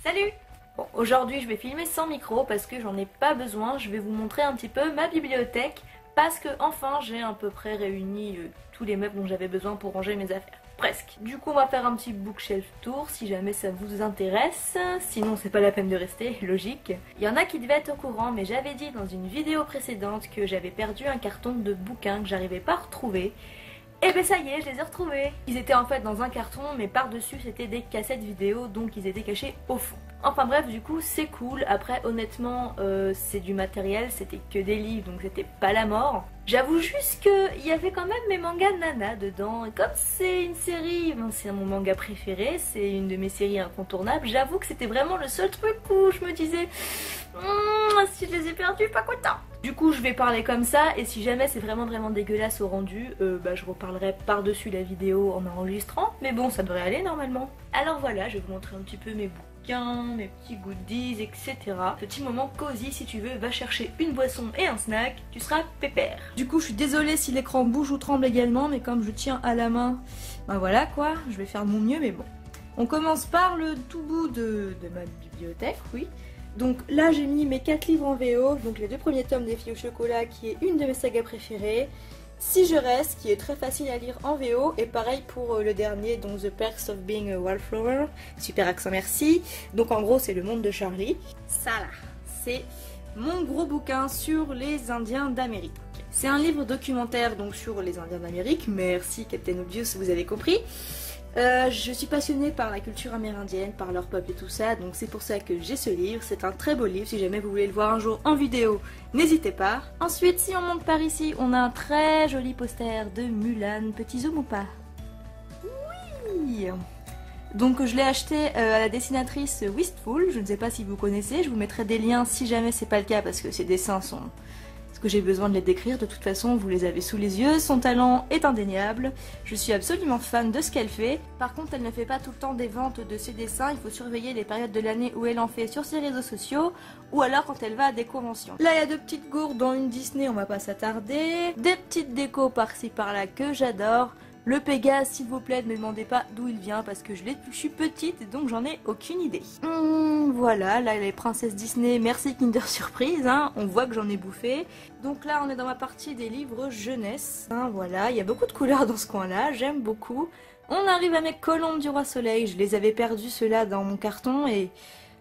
Salut! Bon, aujourd'hui je vais filmer sans micro parce que j'en ai pas besoin. Je vais vous montrer un petit peu ma bibliothèque parce que enfin j'ai à peu près réuni tous les meubles dont j'avais besoin pour ranger mes affaires. Presque. Du coup on va faire un petit bookshelf tour si jamais ça vous intéresse. Sinon c'est pas la peine de rester, logique. Il y en a qui devaient être au courant mais j'avais dit dans une vidéo précédente que j'avais perdu un carton de bouquins que j'arrivais pas à retrouver. Et ben ça y est, je les ai retrouvés. Ils étaient en fait dans un carton mais par-dessus c'était des cassettes vidéo donc ils étaient cachés au fond. Enfin bref, du coup c'est cool. Après honnêtement c'est du matériel, c'était que des livres donc c'était pas la mort. J'avoue juste qu'il y avait quand même mes mangas Nana dedans. Et comme c'est une série, c'est mon manga préféré, c'est une de mes séries incontournables, j'avoue que c'était vraiment le seul truc où je me disais si je les ai perdus, pas content. Du coup je vais parler comme ça et si jamais c'est vraiment dégueulasse au rendu, je reparlerai par-dessus la vidéo en enregistrant. Mais bon ça devrait aller normalement. Alors voilà, je vais vous montrer un petit peu mes bouquins, mes petits goodies, etc. Petit moment cosy si tu veux, va chercher une boisson et un snack, tu seras pépère. Du coup je suis désolée si l'écran bouge ou tremble également, mais comme je tiens à la main, ben voilà quoi, je vais faire de mon mieux mais bon. On commence par le tout bout de ma bibliothèque, oui. Donc là j'ai mis mes 4 livres en VO, donc les 2 premiers tomes des Filles au chocolat qui est une de mes sagas préférées. Si je reste, qui est très facile à lire en VO, et pareil pour le dernier, donc The Perks of Being a Wallflower, super accent merci. Donc en gros c'est le monde de Charlie. Ça là, c'est mon gros bouquin sur les Indiens d'Amérique. C'est un livre documentaire donc sur les Indiens d'Amérique, merci Captain Obvious, vous avez compris. Je suis passionnée par la culture amérindienne, par leur peuple et tout ça, donc c'est pour ça que j'ai ce livre. C'est un très beau livre, si jamais vous voulez le voir un jour en vidéo, n'hésitez pas. Ensuite, si on monte par ici, on a un très joli poster de Mulan. Petit zoom ou pas? Oui. Donc je l'ai acheté à la dessinatrice Wistful, je ne sais pas si vous connaissez, je vous mettrai des liens si jamais c'est pas le cas parce que ces dessins sont... Parce que j'ai besoin de les décrire, de toute façon vous les avez sous les yeux, son talent est indéniable, je suis absolument fan de ce qu'elle fait. Par contre elle ne fait pas tout le temps des ventes de ses dessins, il faut surveiller les périodes de l'année où elle en fait sur ses réseaux sociaux ou alors quand elle va à des conventions. Là il y a 2 petites gourdes dans une Disney, on va pas s'attarder, des petites décos par-ci par-là que j'adore. Le Pégase, s'il vous plaît, ne me demandez pas d'où il vient parce que je suis petite et donc j'en ai aucune idée. Voilà, là les princesses Disney, merci Kinder Surprise, hein, on voit que j'en ai bouffé. Donc là on est dans ma partie des livres jeunesse, hein, voilà, il y a beaucoup de couleurs dans ce coin-là, j'aime beaucoup. On arrive à mes Colombes du Roi Soleil, je les avais perdus ceux-là dans mon carton et...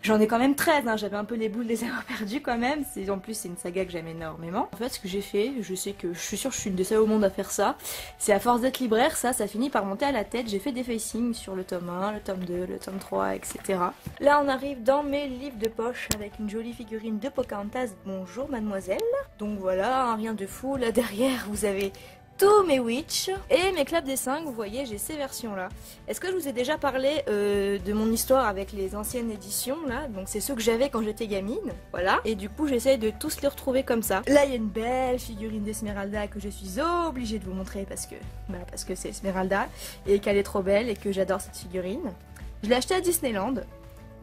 J'en ai quand même 13, hein. J'avais un peu les boules de les avoir perdus quand même. En plus c'est une saga que j'aime énormément. En fait ce que j'ai fait, je suis sûre que je suis une des seules au monde à faire ça. C'est à force d'être libraire, ça finit par monter à la tête. J'ai fait des facings sur le tome 1, le tome 2, le tome 3, etc. Là on arrive dans mes livres de poche avec une jolie figurine de Pocahontas. Bonjour mademoiselle. Donc voilà, hein, rien de fou. Là derrière vous avez... tous mes Witch et mes Club des 5, vous voyez j'ai ces versions là. Est-ce que je vous ai déjà parlé de mon histoire avec les anciennes éditions là? Donc c'est ceux que j'avais quand j'étais gamine, voilà. Et du coup j'essaye de tous les retrouver comme ça. Là il y a une belle figurine d'Esmeralda que je suis obligée de vous montrer parce que c'est Esmeralda et qu'elle est trop belle et que j'adore cette figurine. Je l'ai achetée à Disneyland.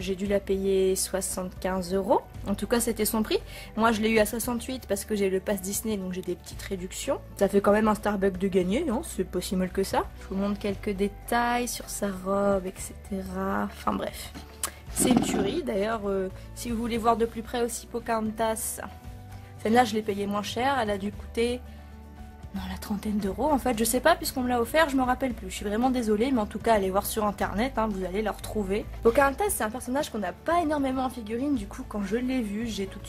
J'ai dû la payer 75 €. En tout cas, c'était son prix. Moi, je l'ai eu à 68 parce que j'ai le pass Disney, donc j'ai des petites réductions. Ça fait quand même un Starbucks de gagner, non? C'est pas si mal que ça. Je vous montre quelques détails sur sa robe, etc. Enfin bref. C'est une tuerie. D'ailleurs, si vous voulez voir de plus près aussi Pocahontas, celle-là, je l'ai payée moins cher. Elle a dû coûter... non, la trentaine d'euros en fait, je sais pas puisqu'on me l'a offert, je me rappelle plus. Je suis vraiment désolée, mais en tout cas allez voir sur internet, hein, vous allez la retrouver. Pocahontas c'est un personnage qu'on n'a pas énormément en figurine, du coup quand je l'ai vu, je l'ai tout de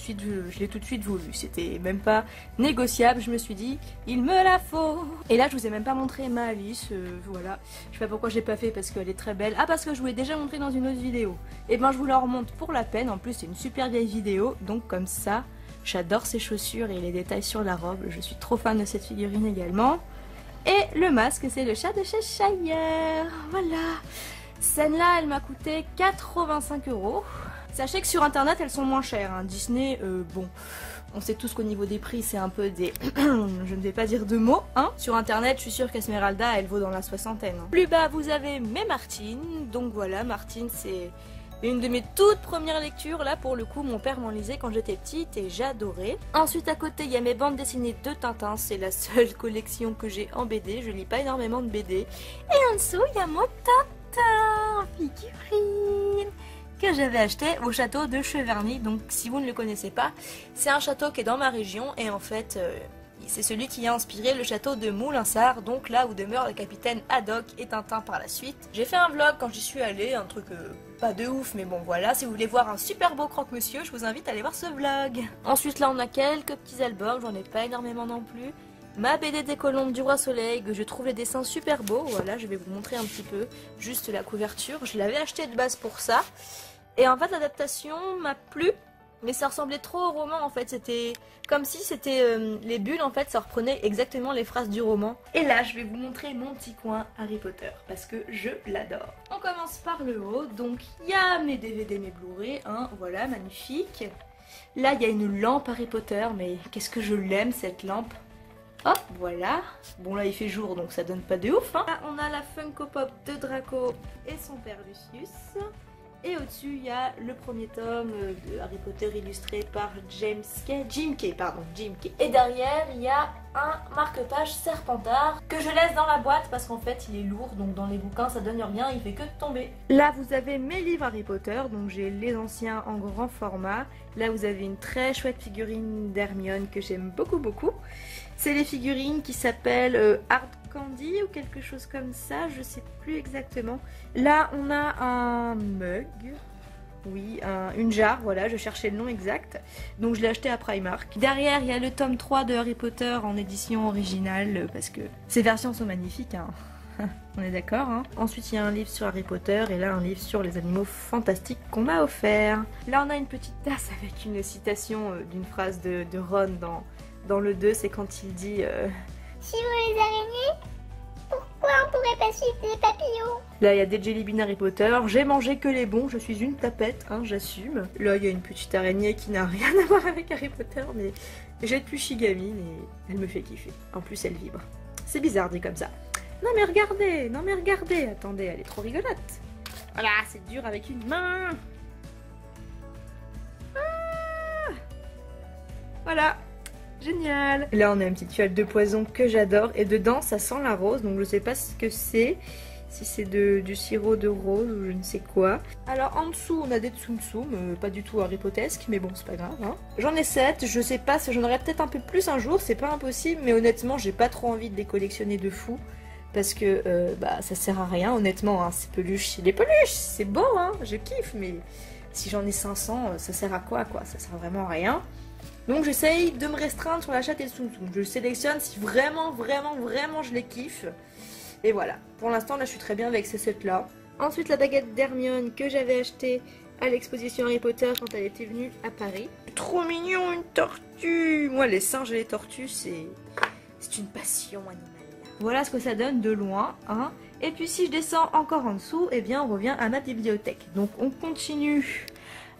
suite voulu. C'était même pas négociable, je me suis dit, il me la faut. Et là je vous ai même pas montré ma Alice, voilà. Je sais pas pourquoi j'ai pas fait parce qu'elle est très belle. Ah parce que je vous l'ai déjà montré dans une autre vidéo. Et ben je vous la remonte pour la peine, en plus c'est une super vieille vidéo, donc comme ça... J'adore ses chaussures et les détails sur la robe, je suis trop fan de cette figurine également. Et le masque, c'est le chat de Cheshire, voilà. Celle-là, elle m'a coûté 85 €. Sachez que sur internet, elles sont moins chères, hein. Disney, bon, on sait tous qu'au niveau des prix, c'est un peu des... je ne vais pas dire de mots, hein. Sur internet, je suis sûre qu'Esmeralda, elle vaut dans la soixantaine. Hein. Plus bas, vous avez mes Martine, donc voilà, Martine, c'est... une de mes toutes premières lectures, là pour le coup mon père m'en lisait quand j'étais petite et j'adorais. Ensuite à côté il y a mes bandes dessinées de Tintin, c'est la seule collection que j'ai en BD, je lis pas énormément de BD. Et en dessous il y a mon Tintin, figurine. que j'avais acheté au château de Cheverny. Donc si vous ne le connaissez pas, c'est un château qui est dans ma région et en fait c'est celui qui a inspiré le château de Moulinsart, donc là où demeure le capitaine Haddock et Tintin par la suite. J'ai fait un vlog quand j'y suis allée, un truc pas de ouf, mais bon voilà, si vous voulez voir un super beau croque-monsieur, je vous invite à aller voir ce vlog. Ensuite là on a quelques petits albums, j'en ai pas énormément non plus. Ma BD des colombes du Roi Soleil, que je trouve les dessins super beaux, voilà, je vais vous montrer un petit peu juste la couverture. Je l'avais acheté de base pour ça. Et en fait l'adaptation m'a plu. Mais ça ressemblait trop au roman en fait, c'était comme si c'était les bulles en fait, ça reprenait exactement les phrases du roman. Et là je vais vous montrer mon petit coin Harry Potter, parce que je l'adore. On commence par le haut, donc il y a mes DVD, mes Blu-ray, hein, voilà, magnifique. Là il y a une lampe Harry Potter, mais qu'est-ce que je l'aime cette lampe. Hop, voilà. Bon là il fait jour donc ça donne pas de ouf, hein. Là on a la Funko Pop de Draco et son père Lucius. Et au-dessus, il y a le premier tome de Harry Potter illustré par Jim Kay. Et derrière, il y a un marque-page Serpentard que je laisse dans la boîte parce qu'en fait, il est lourd. Donc dans les bouquins, ça donne rien, il fait que tomber. Là, vous avez mes livres Harry Potter. Donc j'ai les anciens en grand format. Là, vous avez une très chouette figurine d'Hermione que j'aime beaucoup. C'est les figurines qui s'appellent Hard Candy ou quelque chose comme ça, je sais plus exactement. Là on a un mug, oui, une jarre, voilà, je cherchais le nom exact. Donc je l'ai acheté à Primark. Derrière il y a le tome 3 de Harry Potter en édition originale parce que ces versions sont magnifiques, hein. On est d'accord, hein. Ensuite il y a un livre sur Harry Potter et là un livre sur les animaux fantastiques qu'on m'a offert. Là on a une petite tasse avec une citation d'une phrase de Ron dans le 2, c'est quand il dit suivre les araignées, pourquoi on pourrait pas suivre les papillons? Là il y a des jelly beans Harry Potter, j'ai mangé que les bons, je suis une tapette, hein, j'assume. Là il y a une petite araignée qui n'a rien à voir avec Harry Potter, mais j'ai depuis Shigamine et elle me fait kiffer. En plus elle vibre. C'est bizarre dit comme ça. Non mais regardez, attendez, elle est trop rigolote. Voilà, c'est dur avec une main. Ah, voilà. Génial. Là on a une petite fiole de poison que j'adore et dedans ça sent la rose, donc je sais pas ce que c'est, si c'est du sirop de rose ou je ne sais quoi. Alors en dessous on a des Tsum Tsum, pas du tout Harry Potesque, mais bon c'est pas grave, hein. J'en ai 7, je sais pas, j'en aurais peut-être un peu plus un jour, c'est pas impossible, mais honnêtement j'ai pas trop envie de les collectionner de fou. Parce que bah ça sert à rien honnêtement, hein. Ces peluches, les peluches c'est beau, hein, je kiffe, mais si j'en ai 500 ça sert à quoi, ça sert vraiment à rien. Donc j'essaye de me restreindre sur l'achat des Tsum Tsum. Je sélectionne si vraiment je les kiffe. Et voilà. Pour l'instant là je suis très bien avec ces sets là. Ensuite la baguette d'Hermione que j'avais achetée à l'exposition Harry Potter quand elle était venue à Paris. Trop mignon, une tortue. Moi les singes et les tortues c'est une passion animale. Voilà ce que ça donne de loin, hein. Et puis si je descends encore en dessous, eh bien on revient à ma bibliothèque. Donc on continue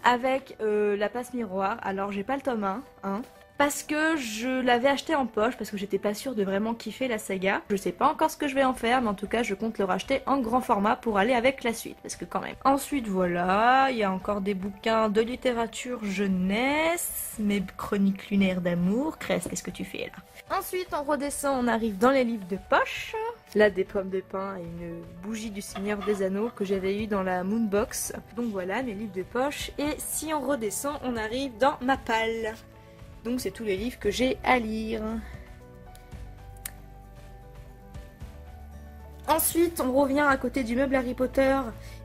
avec la passe miroir. Alors j'ai pas le tome 1, hein, parce que je l'avais acheté en poche, parce que j'étais pas sûre de vraiment kiffer la saga. Je sais pas encore ce que je vais en faire, mais en tout cas je compte le racheter en grand format pour aller avec la suite, parce que quand même. Ensuite voilà, il y a encore des bouquins de littérature jeunesse, mes chroniques lunaires d'amour. Cress, qu'est-ce que tu fais là? Ensuite on redescend, on arrive dans les livres de poche. Là des pommes de pin et une bougie du Seigneur des Anneaux que j'avais eu dans la Moonbox. Donc voilà mes livres de poche. Et si on redescend, on arrive dans ma palle. Donc c'est tous les livres que j'ai à lire. Ensuite on revient à côté du meuble Harry Potter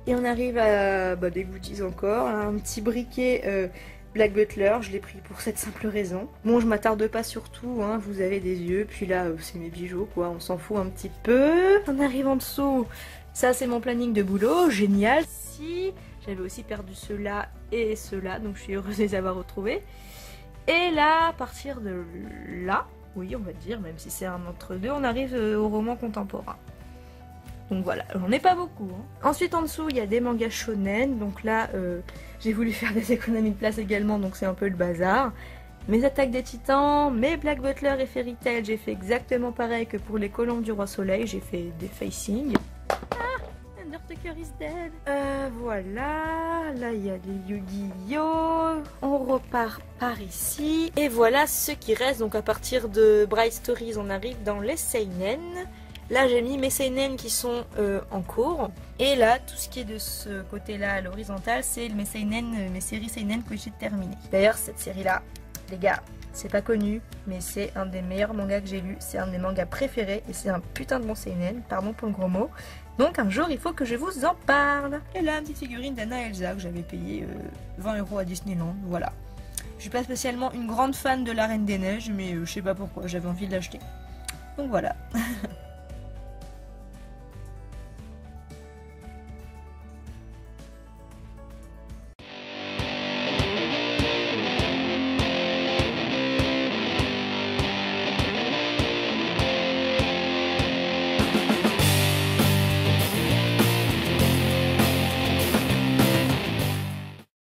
et on arrive à des goodies encore. Un petit briquet Black Butler, je l'ai pris pour cette simple raison. Bon, je m'attarde pas sur tout, hein, vous avez des yeux, puis là, c'est mes bijoux, quoi, on s'en fout un petit peu. On arrive en dessous, ça c'est mon planning de boulot, génial. Si, j'avais aussi perdu ceux-là et ceux-là, donc je suis heureuse de les avoir retrouvés. Et là, à partir de là, oui, on va dire, même si c'est un entre-deux, on arrive au roman contemporain. Donc voilà, j'en ai pas beaucoup, hein. Ensuite en dessous il y a des mangas shonen, donc là j'ai voulu faire des économies de place également, donc c'est un peu le bazar. Mes attaques des titans, mes Black Butler et Fairy Tail, j'ai fait exactement pareil que pour les colombes du Roi Soleil, j'ai fait des facing. Ah, Undertaker is dead. Voilà, là il y a des Yu-Gi-Oh! On repart par ici. Et voilà ce qui reste, donc à partir de Bright Stories on arrive dans les seinen. Là j'ai mis mes seinen qui sont en cours. Et là, tout ce qui est de ce côté-là à l'horizontale, c'est mes seinen, mes séries seinen que j'ai terminées. D'ailleurs cette série-là, les gars, c'est pas connu, mais c'est un des meilleurs mangas que j'ai lu. C'est un des mangas préférés et c'est un putain de bon seinen, pardon pour le gros mot. Donc un jour il faut que je vous en parle. Et là, une petite figurine d'Anna et Elsa que j'avais payé 20 € à Disneyland, voilà. Je suis pas spécialement une grande fan de la Reine des Neiges, mais je sais pas pourquoi, j'avais envie de l'acheter. Donc voilà.